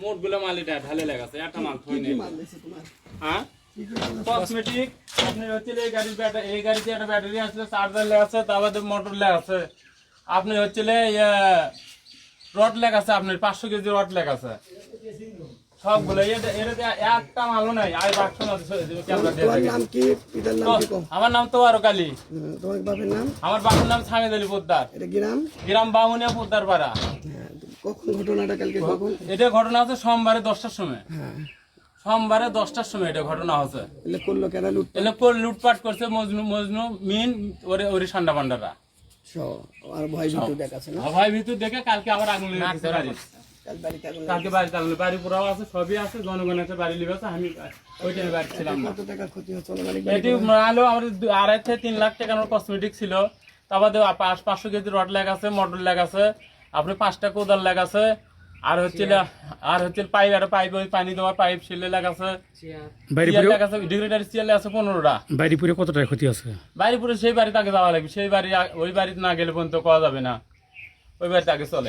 মোটগুলো মালিটা ঢালে লাগাছে একটা মাল থই নেই হ্যাঁ কসমেটিক আপনি হচ্ছে এই গাড়ির ব্যাটারি এই গাড়িতে একটা ব্যাটারি আছে চার্জার লাগাছে তারপরে মোটর লাগাছে আপনি হচ্ছে রড লাগাছে আপনার 500 কেজি রড লাগাছে সবগুলো এটা একটা মালও নাই আর বাক্স না ক্যামেরা দিয়ে তোমার নাম কি পিতার নাম কি কও আমার নাম তো আরো কালী তোমার বাবার নাম আমার বাবার নাম সামিদ আলী পোদ্দার এটা গ্রাম গ্রাম বামুনিয়া পোদ্দার পাড়া কখন ঘটনাটা কালকে কখন এটা ঘটনা হচ্ছে সোমবারে 10টার সময় হ্যাঁ সোমবারে 10টার সময় এটা ঘটনা হচ্ছে এলে করলো কেন লুট এলে লুটপাট করছে মজনু মিন ওরে সান্ডা পান্ডারা আর ভয় ভিতর দেখাছে না ভয় ভিতর দেখে কালকে আবার আগুন লেগেছে বাড়ি কাল বাড়িতে আগুন কালকে বাড়িতে আগুন বাড়ি পুরাও আছে সবই আছে জনগণ আছে বাড়ি লিখেছে আমি ওই টাইমে বাড়ি ছিলাম না কত টাকা ক্ষতি হচ্ছে মানে এটি আলো আমাদের 2.5 থেকে 3 লাখ টাকার কসমেটিক ছিল তারপরে 500 কেজি রড লাগাছে মোটর লাগাছে আপনি 5টা কোদাল লাগাছে আর হচ্ছে পাইপ ওই পানি দেওয়ার পাইপ সিলে লাগাছে চেয়ার লাগাছে ডিগ্রেডারি চেয়ার লাগাছে 15টা বাড়িপুরে কত টাকা ক্ষতি আছে বাড়িপুরে সেই বাড়িতে আগে যাওয়া লাগবে সেই বাড়ি ওই বাড়িতে না গেলে পর্যন্ত পাওয়া যাবে না ওই বাড়িতে আগে চলে